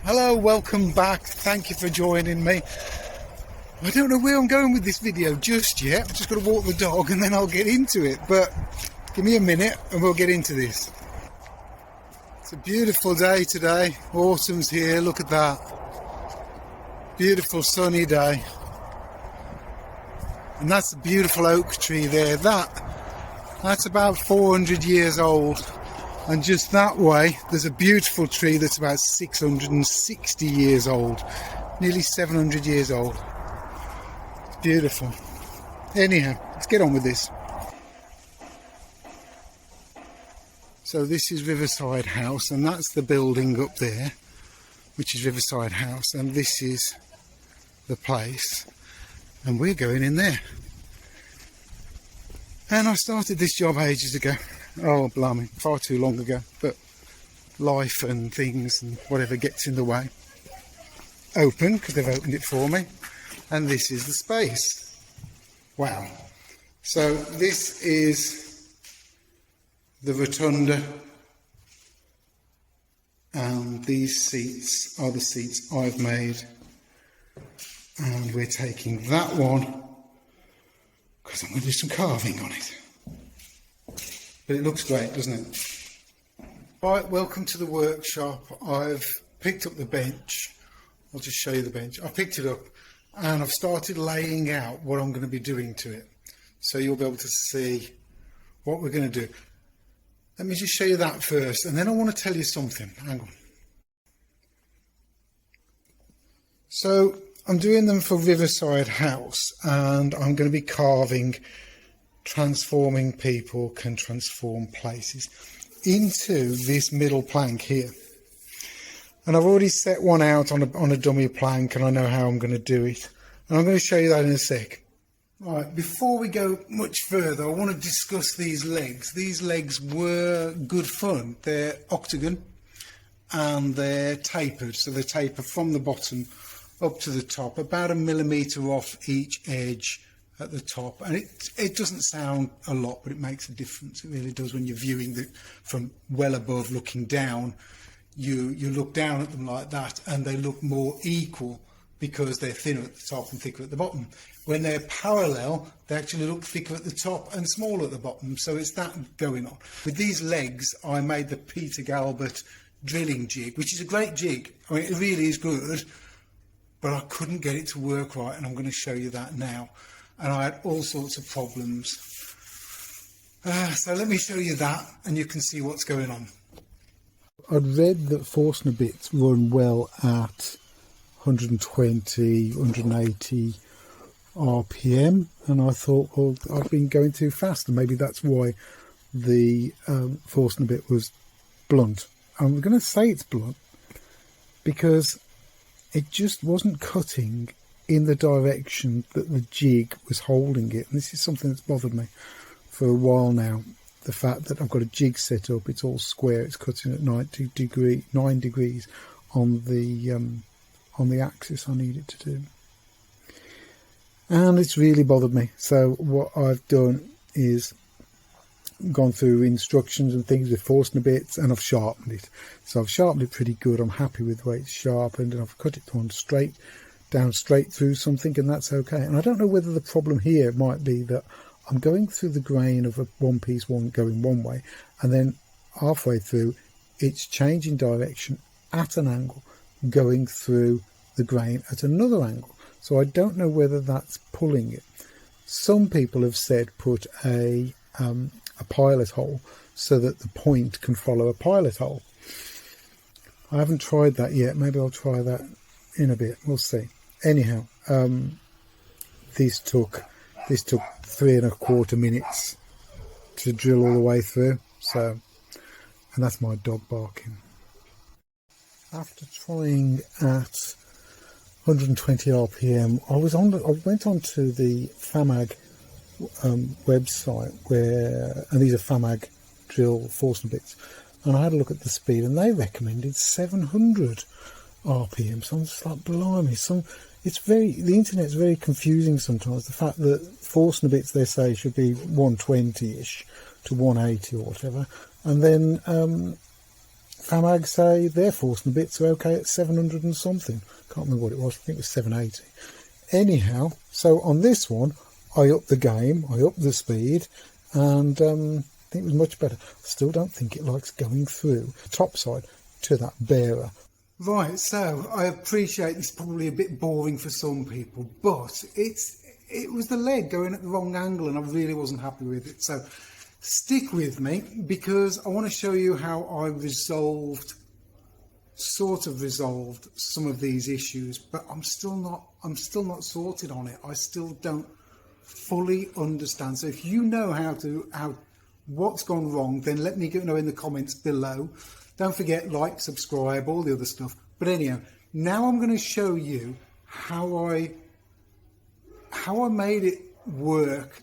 Hello, welcome back. Thank you for joining me. I don't know where I'm going with this video just yet. I'm just going to walk the dog and then I'll get into it. But give me a minute and we'll get into this. It's a beautiful day today. Autumn's here. Look at that. Beautiful sunny day. And that's a beautiful oak tree there. That's about 400 years old. And just that way, there's a beautiful tree that's about 660 years old. Nearly 700 years old. It's beautiful. Anyhow, let's get on with this. So this is Riverside House, and that's the building up there, which is Riverside House. And this is the place. And we're going in there. And I started this job ages ago. Oh, blimey, far too long ago, but life and things and whatever gets in the way. Open, because they've opened it for me. And this is the space. Wow. So this is the rotunda. And these seats are the seats I've made. And we're taking that one, because I'm going to do some carving on it. But it looks great, doesn't it? Right, welcome to the workshop. I've picked up the bench. I'll just show you the bench. I picked it up and I've started laying out what I'm going to be doing to it. So you'll be able to see what we're going to do. Let me just show you that first, and then I want to tell you something. Hang on. So I'm doing them for Riverside House, and I'm going to be carving transforming people can transform places into this middle plank here. And I've already set one out on a dummy plank, and I know how I'm going to do it. And I'm going to show you that in a sec. Right, before we go much further, I want to discuss these legs. These legs were good fun. They're octagon and they're tapered. So they taper from the bottom up to the top, about 1 millimetre off each edge at the top. And it doesn't sound a lot, but it makes a difference. It really does. When you're viewing from well above, looking down, you look down at them like that and they look more equal because they're thinner at the top and thicker at the bottom. When they're parallel, they actually look thicker at the top and smaller at the bottom. So it's that going on. With these legs, I made the Peter Galberts drilling jig, which is a great jig. I mean, it really is good, but I couldn't get it to work right, and I'm going to show you that now. And I had all sorts of problems. So let me show you that, and you can see what's going on. I'd read that Forstner bits run well at 120, 180 RPM, and I thought, well, I've been going too fast, and maybe that's why the Forstner bit was blunt. I'm going to say it's blunt because it just wasn't cutting in the direction that the jig was holding it. And this is something that's bothered me for a while now. The fact that I've got a jig set up, it's all square, it's cutting at 9 degrees on the axis I need it to do. And it's really bothered me. So what I've done is gone through instructions and things with Forstner bits, and I've sharpened it. So I've sharpened it pretty good. I'm happy with the way it's sharpened, and I've cut it down straight through something, and that's okay. And I don't know whether the problem here might be that I'm going through the grain of a one piece one going one way, and then halfway through it's changing direction at an angle, going through the grain at another angle. So I don't know whether that's pulling it. Some people have said put a pilot hole so that the point can follow a pilot hole. I haven't tried that yet. Maybe I'll try that in a bit. We'll see. Anyhow, this took 3¼ minutes to drill all the way through. So, and that's my dog barking. After trying at 120 RPM, I went onto the FAMAG website and these are FAMAG drill Forstner bits, and I had a look at the speed, and they recommended 700 RPM. So I'm just like, blimey, the internet's very confusing sometimes. The fact that Forstner bits, they say, should be 120-ish to 180 or whatever, and then Famag say their Forstner bits are okay at 700 and something. Can't remember what it was. I think it was 780. Anyhow, so on this one, I upped the game, I upped the speed, and I think it was much better. Still don't think it likes going through the top side to that bearer. Right, so I appreciate this is probably a bit boring for some people, but it was the leg going at the wrong angle and I really wasn't happy with it. So stick with me because I want to show you how I sort of resolved some of these issues, but I'm still not sorted on it. I still don't fully understand. So if you know what's gone wrong, then let me know in the comments below. Don't forget, like, subscribe, all the other stuff. But anyhow, now I'm going to show you how I made it work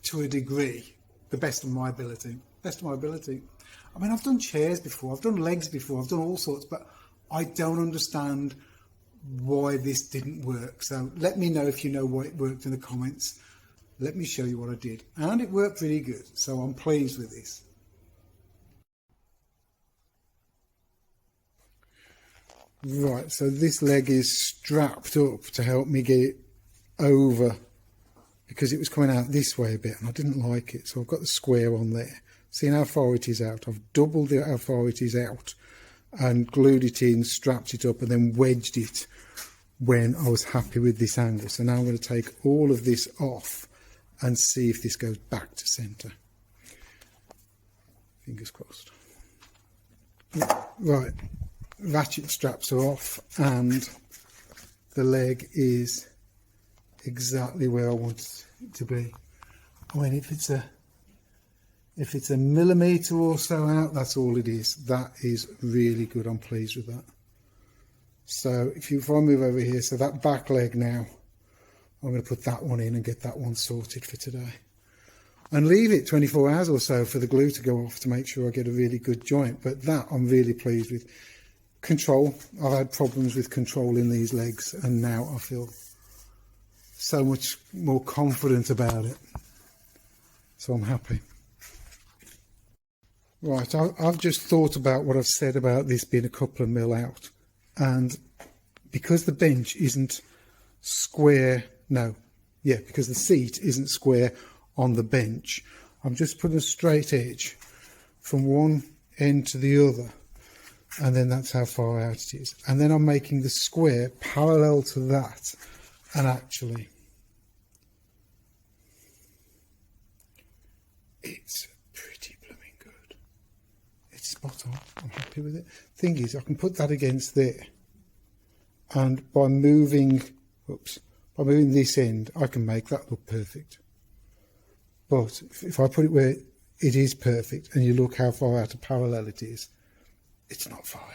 to a degree, the best of my ability. I mean, I've done chairs before, I've done legs before, I've done all sorts, but I don't understand why this didn't work. So let me know if you know why it worked in the comments. Let me show you what I did. And it worked pretty good, so I'm pleased with this. Right, so this leg is strapped up to help me get it over because it was coming out this way a bit and I didn't like it. So I've got the square on there. Seeing how far it is out, I've doubled how far it is out and glued it in, strapped it up and then wedged it when I was happy with this angle. So now I'm going to take all of this off and see if this goes back to centre. Fingers crossed. Right, ratchet straps are off and the leg is exactly where I want it to be. I mean, if it's a millimetre or so out, that's all it is. That is really good. I'm pleased with that. So if I move over here, so that back leg now, I'm going to put that one in and get that one sorted for today. And leave it 24 hours or so for the glue to go off to make sure I get a really good joint. But that I'm really pleased with. Control. I've had problems with controlling these legs and now I feel so much more confident about it. So I'm happy. Right, I've just thought about what I've said about this being a couple of mil out. And because the bench isn't square, because the seat isn't square on the bench, I'm just putting a straight edge from one end to the other. And then that's how far out it is. And then I'm making the square parallel to that. And actually, it's pretty blooming good. It's spot on. I'm happy with it. Thing is, I can put that against there. And by moving this end, I can make that look perfect. But if I put it where it is perfect, and you look how far out of parallel it is, it's not far away.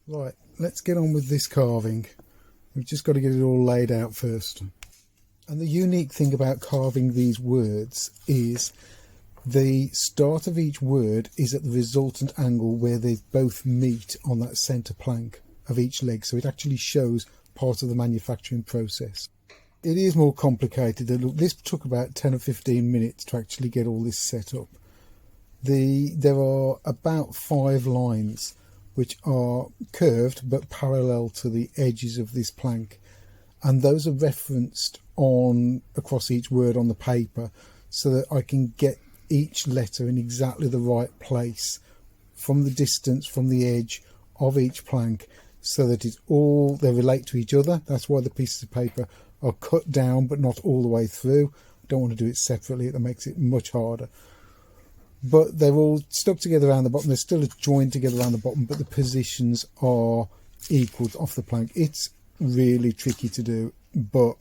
Right, let's get on with this carving. We've just got to get it all laid out first. And the unique thing about carving these words is the start of each word is at the resultant angle where they both meet on that centre plank of each leg. So it actually shows part of the manufacturing process. It is more complicated. Look, this took about 10 or 15 minutes to actually get all this set up. There are about 5 lines which are curved but parallel to the edges of this plank, and those are referenced across each word on the paper so that I can get each letter in exactly the right place from the distance from the edge of each plank so that they relate to each other. That's why the pieces of paper are cut down but not all the way through. I don't want to do it separately, that makes it much harder. But they're all stuck together around the bottom. They're still joined together around the bottom, but the positions are equal off the plank. It's really tricky to do, but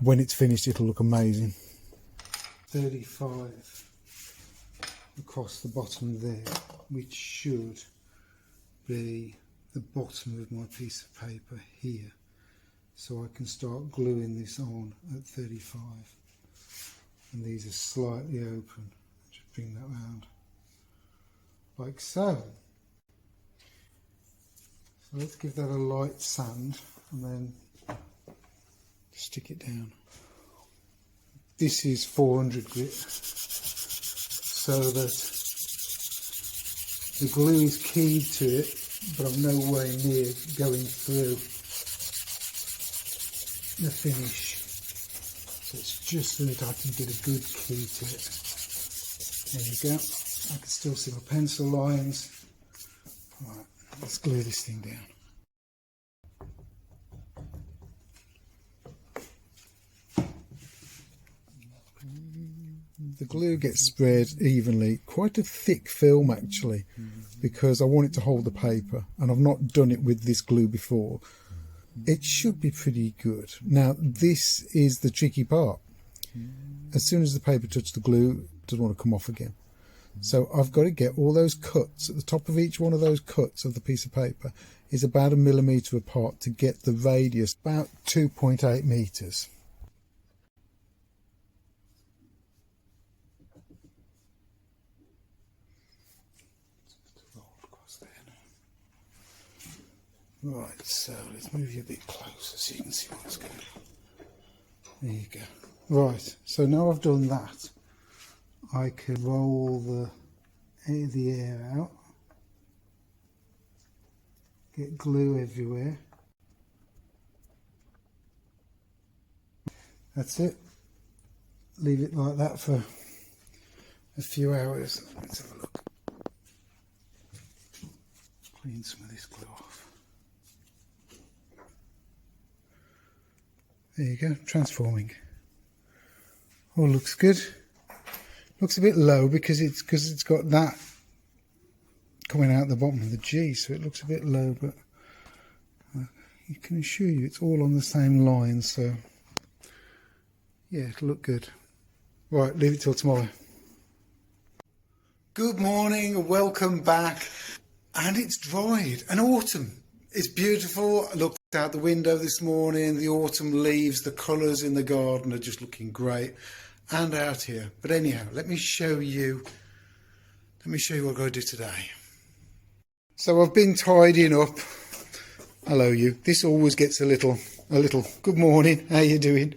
when it's finished, it'll look amazing. 35 across the bottom there, which should be the bottom of my piece of paper here. So I can start gluing this on at 35. And these are slightly open. Bring that round like so. So let's give that a light sand and then stick it down. This is 400 grit so that The glue is keyed to it, but I'm nowhere near going through the finish. So it's just so that I can get a good key to it. There you go. I can still see my pencil lines. Right, let's glue this thing down. The glue gets spread evenly, quite a thick film actually, because I want it to hold the paper, and I've not done it with this glue before. It should be pretty good. Now this is the tricky part. As soon as the paper touches the glue, it doesn't want to come off again. So I've got to get all those cuts, at the top of each one of those cuts of the piece of paper is about 1 millimetre apart to get the radius about 2.8 metres. Right, so let's move you a bit closer so you can see what's going on. There you go. Right, so now I've done that, I can roll the air out, get glue everywhere. That's it. Leave it like that for a few hours. Let's have a look. Clean some of this glue off. There you go, transforming. All looks good. Looks a bit low because it's got that coming out the bottom of the G, so it looks a bit low, but I can assure you it's all on the same line, so yeah, it'll look good. Right, leave it till tomorrow. Good morning, welcome back. And it's dried, and autumn. It's beautiful. I looked out the window this morning, the autumn leaves, the colours in the garden are just looking great, and out here. But anyhow, let me show you what I'm going to do today. So I've been tidying up. Hello you. This always gets a little good morning, how you doing?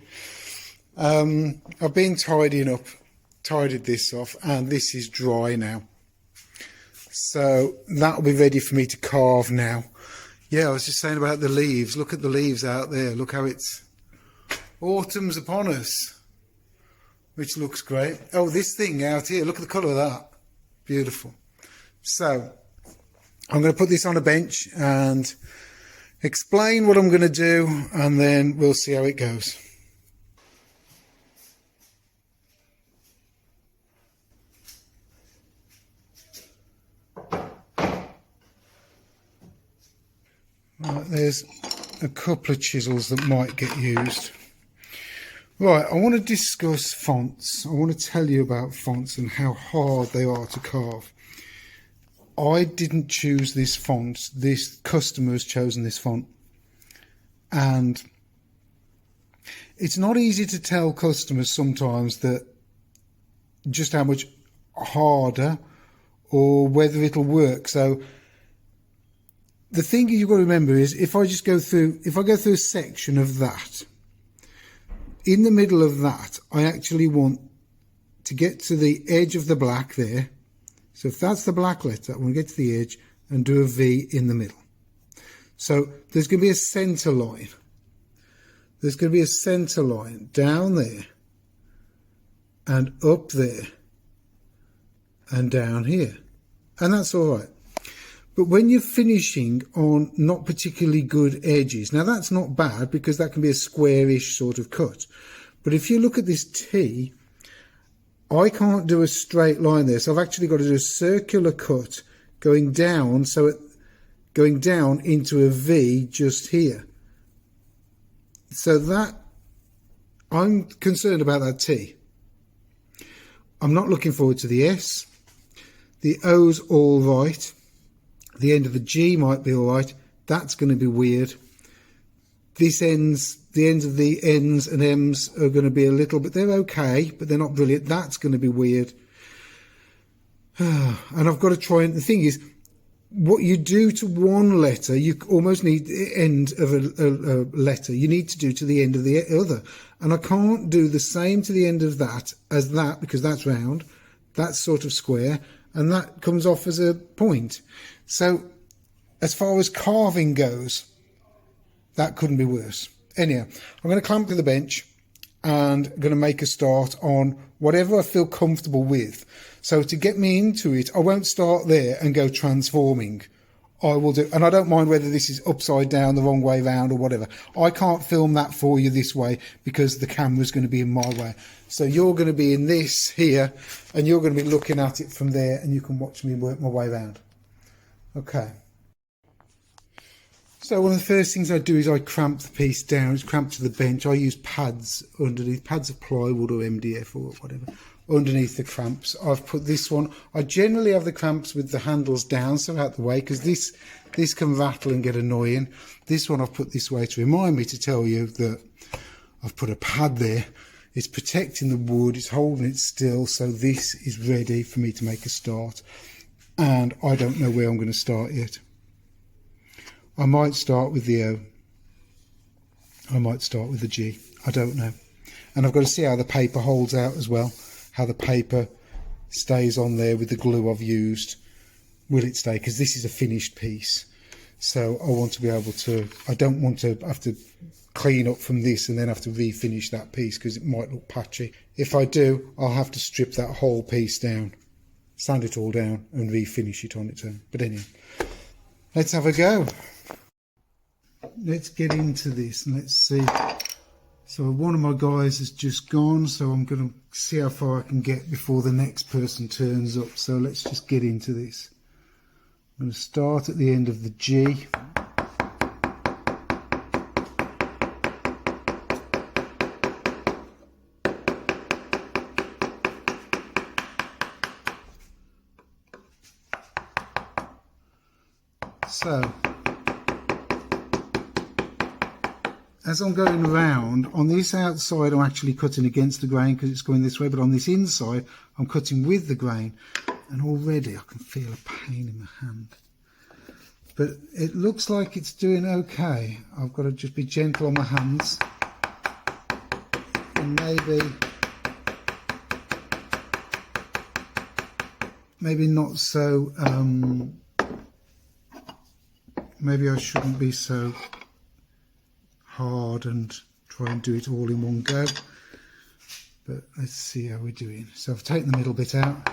I've been tidying up, tidied this off, and this is dry now. So that'll be ready for me to carve now. Yeah, I was just saying about the leaves. Look at the leaves out there. Look how it's autumn's upon us, which looks great. Oh, this thing out here, look at the colour of that. Beautiful. So I'm going to put this on a bench and explain what I'm going to do, and then we'll see how it goes. Right, there's a couple of chisels that might get used. Right, I want to discuss fonts. I want to tell you about fonts and how hard they are to carve. I didn't choose this font. This customer has chosen this font. And it's not easy to tell customers sometimes that just how much harder or whether it'll work. So the thing you've got to remember is if I go through a section of that, in the middle of that, I actually want to get to the edge of the black there. So if that's the black letter, I want to get to the edge and do a V in the middle. So there's going to be a centre line. There's going to be a centre line down there and up there and down here. And that's all right. But when you're finishing on not particularly good edges, now that's not bad because that can be a squarish sort of cut. But if you look at this T, I can't do a straight line there. So I've actually got to do a circular cut going down, going down into a V just here. So that, I'm concerned about that T. I'm not looking forward to the S. The O's all right. The end of the G might be all right. That's going to be weird. The ends of the N's and M's are going to be a little bit, they're okay, but they're not brilliant. That's going to be weird. And I've got to try, and the thing is, what you do to one letter, you almost need the end of a letter. You need to do to the end of the other. And I can't do the same to the end of that as that, because that's round. That's sort of square. and that comes off as a point. So as far as carving goes, that couldn't be worse. Anyhow, I'm going to clamp to the bench and I'm going to make a start on whatever I feel comfortable with. So to get me into it, I won't start there and go transforming. I will do, and I don't mind whether this is upside down, the wrong way round or whatever. I can't film that for you this way because the camera's going to be in my way. So you're going to be in this here and you're going to be looking at it from there and you can watch me work my way around. Okay. So one of the first things I do is I cramp the piece down. It's cramped to the bench. I use pads underneath, pads of plywood or MDF or whatever, underneath the cramps. I've put this one. I generally have the cramps with the handles down, so out the way, because this can rattle and get annoying. This one I've put this way to remind me to tell you that I've put a pad there. It's protecting the wood. It's holding it still. So this is ready for me to make a start. And I don't know where I'm going to start yet. I might start with the O. I might start with the G. I don't know. And I've got to see how the paper holds out as well. How the paper stays on there with the glue I've used. Will it stay? Because this is a finished piece. So I want to be able to, I don't want to have to clean up from this and then have to refinish that piece because it might look patchy. If I do, I'll have to strip that whole piece down, sand it all down and refinish it on its own. But anyway, let's have a go. Let's get into this and let's see. So one of my guys has just gone, so I'm going to see how far I can get before the next person turns up. So let's just get into this. I'm going to start at the end of the G. So as I'm going around, on this outside I'm actually cutting against the grain because it's going this way, but on this inside I'm cutting with the grain, and already I can feel a pain in the hand. But it looks like it's doing okay. I've got to just be gentle on my hands and maybe not so, maybe I shouldn't be so hard and try and do it all in one go, but let's see how we're doing. So I've taken the middle bit out.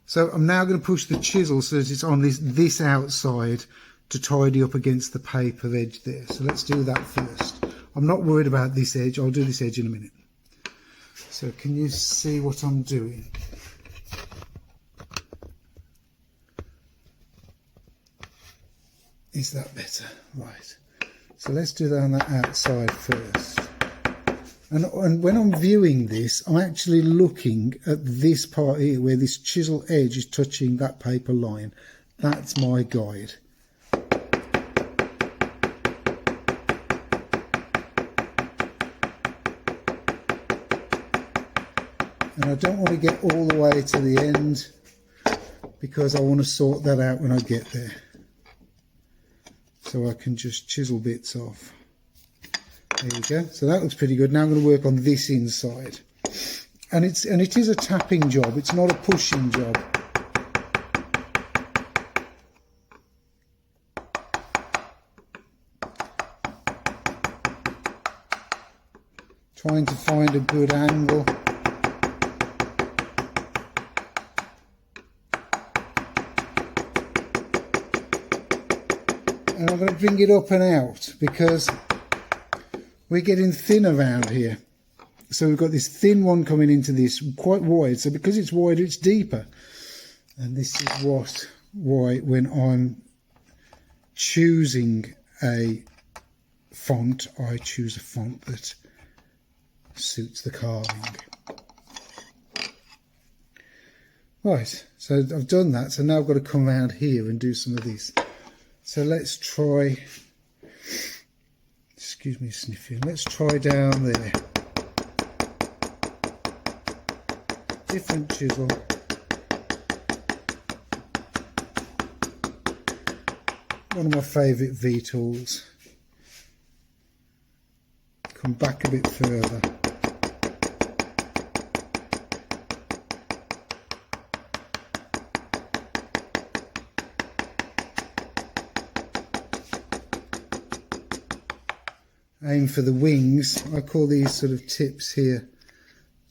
So I'm now going to push the chisel so that it's on this outside to tidy up against the paper edge there. So let's do that first. I'm not worried about this edge. I'll do this edge in a minute. So can you see what I'm doing? Is that better? Right. So let's do that on that outside first. And when I'm viewing this, I'm actually looking at this part here where this chisel edge is touching that paper line. That's my guide. And I don't want to get all the way to the end because I want to sort that out when I get there. So I can just chisel bits off. There you go. So that looks pretty good. Now I'm going to work on this inside. And it is a tapping job. It's not a pushing job. Trying to find a good angle. And I'm going to bring it up and out because we're getting thin around here. So we've got this thin one coming into this quite wide. So because it's wider, it's deeper. And this is why when I'm choosing a font, I choose a font that suits the carving. Right, so I've done that. So now I've got to come around here and do some of this. So let's try, excuse me sniffing, let's try down there. Different chisel. One of my favourite V-tools. Come back a bit further. aim for the wings. I call these sort of tips here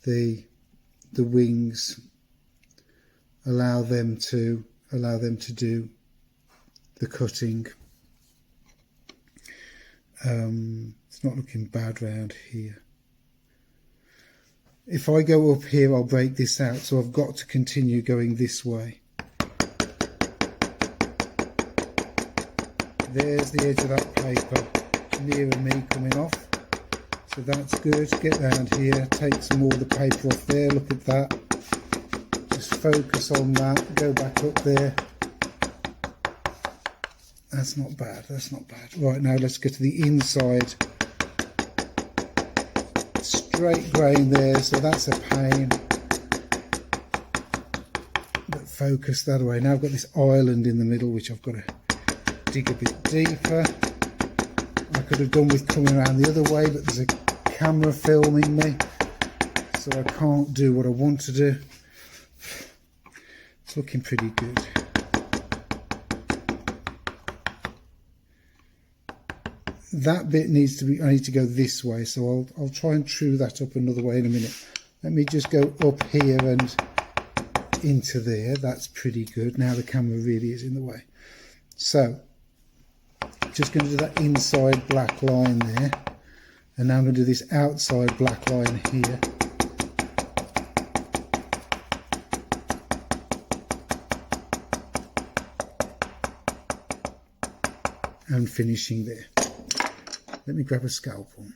the wings. Allow them to do the cutting. It's not looking bad round here. If I go up here, I'll break this out, so I've got to continue going this way. There's the edge of that paper nearer me coming off, so that's good. Get round here, take some more of the paper off there, look at that. Just focus on that, go back up there. That's not bad, that's not bad. Right, now let's get to the inside. Straight grain there, so that's a pain. But focus that away. Now I've got this island in the middle, which I've got to dig a bit deeper. I could have done with coming around the other way, but there's a camera filming me, so I can't do what I want to do. It's looking pretty good. That bit needs to be, I need to go this way, so I'll try and true that up another way in a minute. Let me just go up here and into there. That's pretty good. Now the camera really is in the way. So, just going to do that inside black line there. And now I'm going to do this outside black line here. And finishing there. Let me grab a scalpel.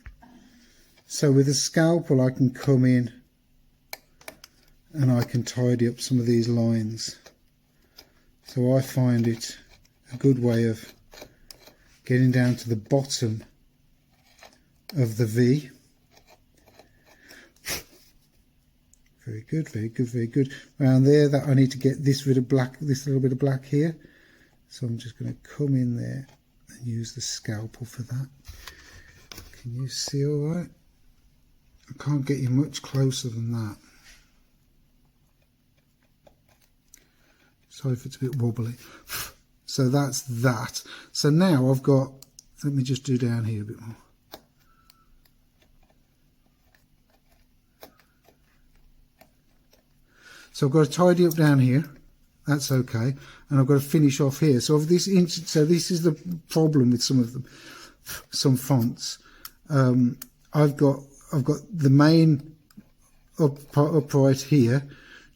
So with a scalpel I can come in and I can tidy up some of these lines. So I find it a good way of getting down to the bottom of the V. Very good, very good, very good. Around there, that I need to get this rid of black, this little bit of black here. So I'm just going to come in there and use the scalpel for that. Can you see all right? I can't get you much closer than that. Sorry if it's a bit wobbly. So that's that. So now I've got, let me just do down here a bit more. So I've got to tidy up down here. That's okay. And I've got to finish off here. So of this, so this is the problem with some of them, some fonts. I've got the main upright here,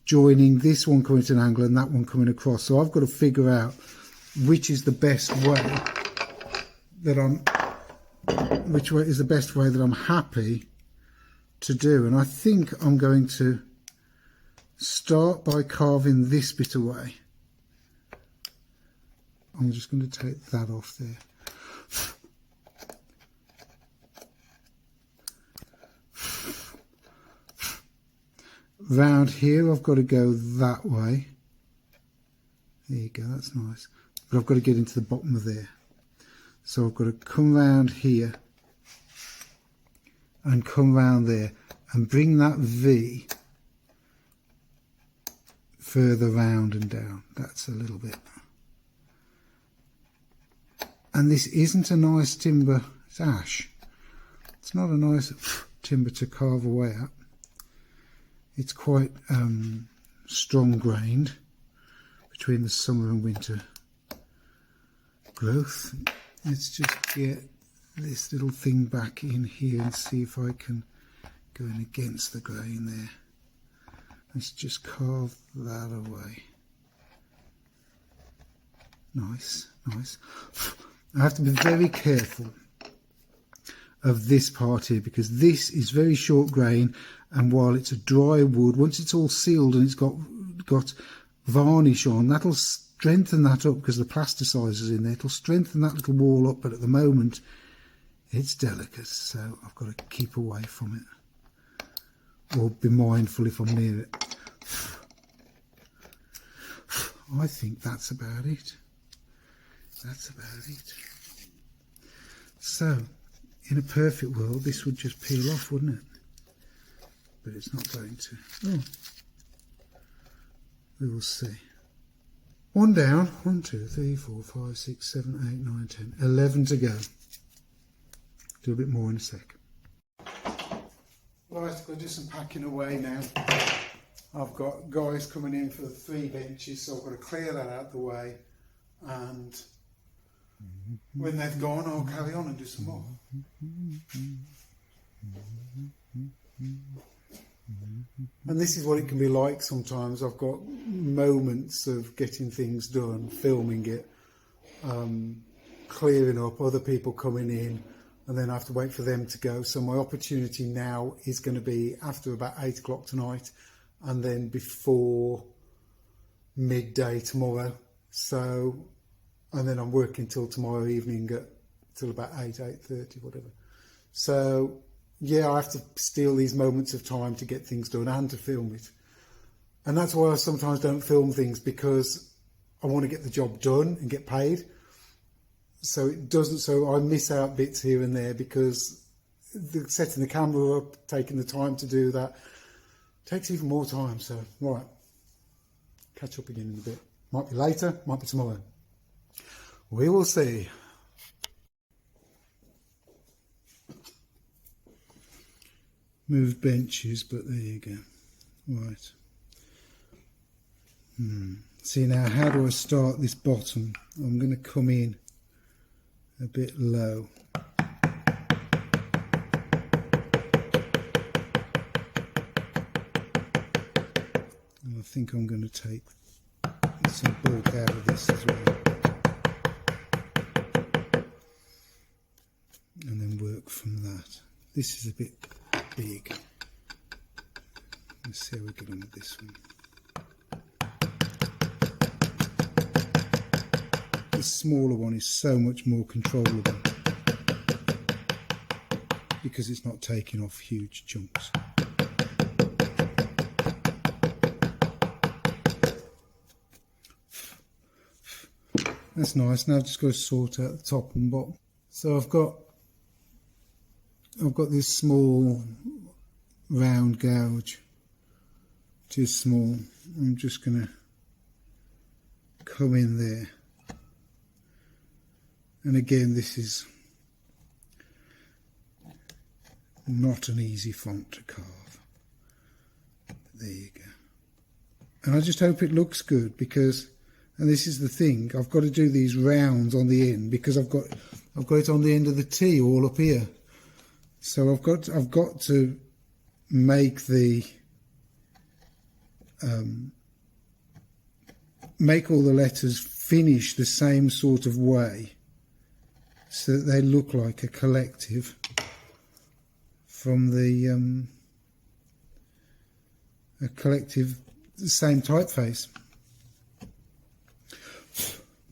joining this one coming to an angle and that one coming across. So I've got to figure out which is the best way that which way is the best way that I'm happy to do. And I think I'm going to start by carving this bit away. I'm just going to take that off there. Round here I've got to go that way. There you go, that's nice. But I've got to get into the bottom of there. So I've got to come round here and come round there and bring that V further round and down. That's a little bit. And this isn't a nice timber, it's ash. It's not a nice timber to carve away at. It's quite strong grained between the summer and winter growth. Let's just get this little thing back in here and see if I can go in against the grain there. Let's just carve that away. Nice, nice. I have to be very careful of this part here because this is very short grain, and while it's a dry wood, once it's all sealed and it's got varnish on, that'll strengthen that up because the plasticizer's in there. It'll strengthen that little wall up, but at the moment it's delicate, so I've got to keep away from it or be mindful if I'm near it. I think that's about it. That's about it. So in a perfect world this would just peel off, wouldn't it? But it's not going to. Oh. We will see. One down. 1, 2, 3, 4, 5, 6, 7, 8, 9, 10. 11 to go. Do a bit more in a sec. Right, I've got to do some packing away now. I've got guys coming in for the 3 benches, so I've got to clear that out the way, and when they've gone I'll carry on and do some more. And this is what it can be like sometimes. I've got moments of getting things done, filming it, clearing up, other people coming in, and then I have to wait for them to go. So my opportunity now is going to be after about 8 o'clock tonight, and then before midday tomorrow. So, and then I'm working till tomorrow evening till about 8:30, whatever. So yeah, I have to steal these moments of time to get things done and to film it. And that's why I sometimes don't film things, because I want to get the job done and get paid. So I miss out bits here and there, because setting the camera up, taking the time to do that, takes even more time. So, right, catch up again in a bit. Might be later, might be tomorrow. We will see. Move benches, but there you go. Right. See now, how do I start this bottom? I'm going to come in a bit low. And I think I'm going to take some bulk out of this as well. And then work from that. This is a bit big. Let's see how we get on with this one. The smaller one is so much more controllable because it's not taking off huge chunks. That's nice. Now I've just got to sort out the top and bottom. So I've got this small round gouge, too small. I'm just going to come in there, and again, this is not an easy font to carve. There you go. And I just hope it looks good, because, and this is the thing, I've got to do these rounds on the end, because I've got it on the end of the T all up here. So I've got to make the make all the letters finish the same sort of way, so that they look like a collective from the same typeface.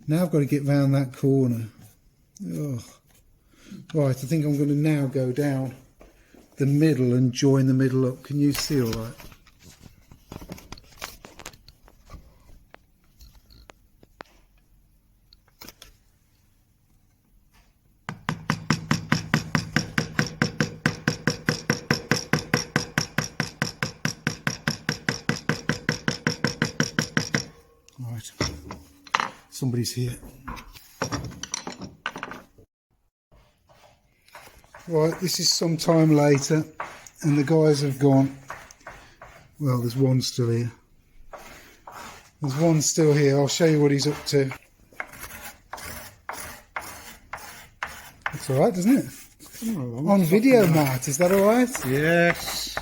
Now I've got to get round that corner. Oh. Right, I think I'm going to now go down the middle and join the middle up. Can you see all right? Right, somebody's here. Right, this is some time later, and the guys have gone. Well, there's one still here. There's one still here. I'll show you what he's up to. That's all right, doesn't it? On video, Matt. Is that all right? Yes.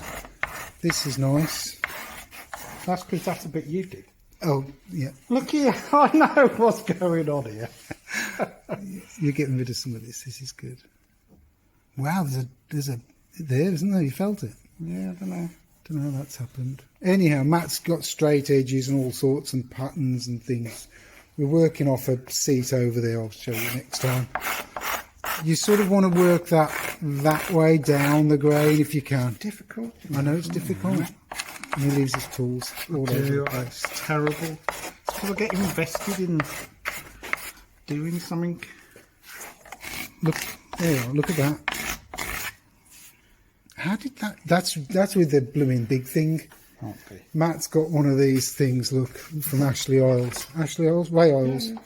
This is nice. That's because that's a bit you did. Oh, yeah. Look here. I know what's going on here. You're getting rid of some of this. This is good. Wow, there's a there, isn't there? You felt it. Yeah, I don't know how that's happened. Anyhow, Matt's got straight edges and all sorts and patterns and things. We're working off a seat over there. I'll show you next time. You sort of want to work that way down the grain if you can. Difficult. I know it's difficult. And he leaves his tools all over. It's terrible. It's because I get invested in doing something. Look, there you are, look at that. How did that? That's with the blooming big thing. Okay. Matt's got one of these things. Look, from Ashley Oils. Ashley Oils, Ray Oils. Yeah.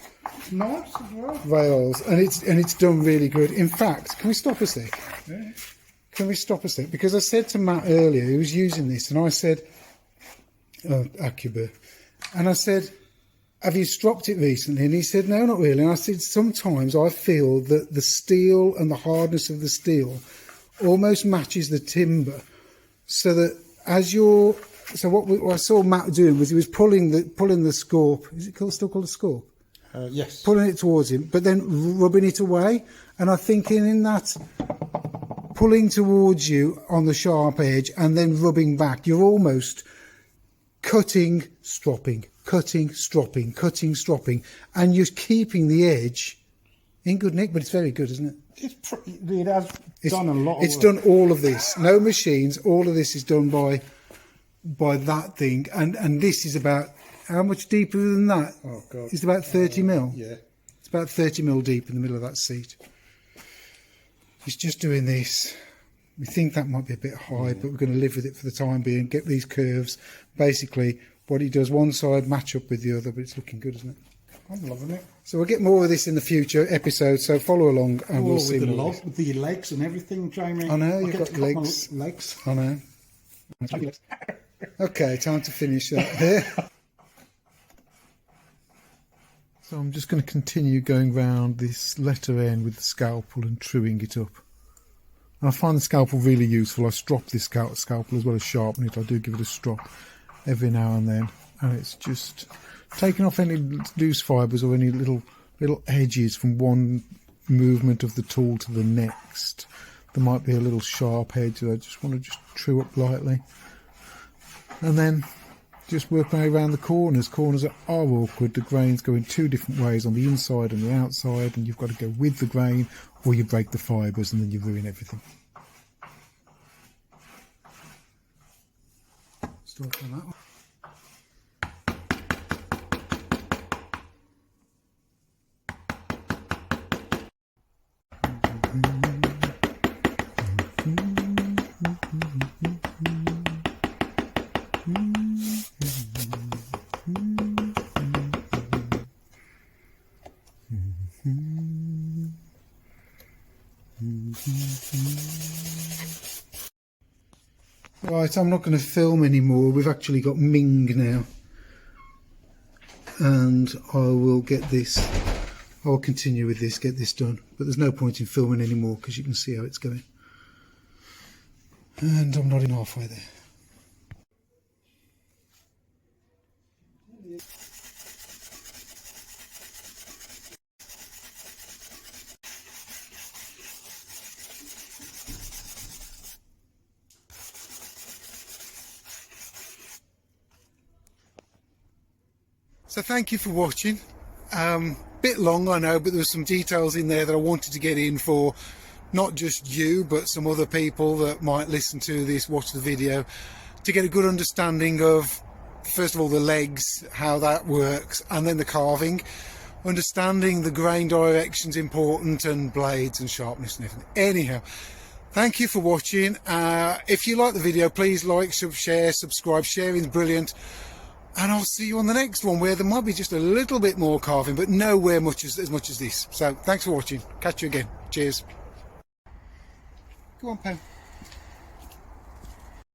Knives as well. rails, and it's done really good. In fact, can we stop a sec? Yeah. Can we stop a sec? Because I said to Matt earlier, he was using this, and I said, Acuba, and I said, have you stropped it recently? And he said, no, not really. And I said, sometimes I feel that the steel and the hardness of the steel almost matches the timber, so that as you're, so what I saw Matt doing was he was pulling the scorp. Is it still called a scorp? Yes. Pulling it towards him, but then rubbing it away. And I'm thinking in that pulling towards you on the sharp edge and then rubbing back, you're almost cutting, stropping, cutting, stropping, cutting, stropping, and you're keeping the edge in good nick. But it's very good, isn't it? It has done a lot of It's work. done all of this. No machines. All of this is done by that thing. And this is about, how much deeper than that? Oh, God. It's about 30 mil. Yeah. It's about 30 mil deep in the middle of that seat. He's just doing this. We think that might be a bit high, but we're going to live with it for the time being. Get these curves. Basically, what he does, one side match up with the other, but it's looking good, isn't it? I'm loving it. So we'll get more of this in the future episodes, so follow along and we'll see with the, more. with the legs and everything, Jamie. I know, I you've get got to cut my legs. legs. I know. Okay, time to finish that here. So I'm just going to continue going round this letter end with the scalpel and truing it up. And I find the scalpel really useful. I strop this scalpel as well as sharpen it. I do give it a strop every now and then, and it's just taking off any loose fibres or any little edges from one movement of the tool to the next. There might be a little sharp edge that I just want to just true up lightly, and then just work my way around the corners. Corners are awkward. The grains go in two different ways, on the inside and the outside, and you've got to go with the grain or you break the fibres and then you ruin everything. Start on that one. Right, I'm not going to film anymore. We've actually got Ming now, and I will get this, I'll continue with this, get this done, but there's no point in filming anymore because you can see how it's going, and I'm not in halfway there. So thank you for watching. Bit long, I know, but there were some details in there that I wanted to get in for not just you, but some other people that might listen to this, watch the video, to get a good understanding of, first of all, the legs, how that works, and then the carving. Understanding the grain direction's important, and blades and sharpness and everything. Anyhow, thank you for watching. If you like the video, please like, share, subscribe. Sharing's brilliant. And I'll see you on the next one, where there might be just a little bit more carving, but nowhere as much as this. So thanks for watching. Catch you again. Cheers. Go on, Pam.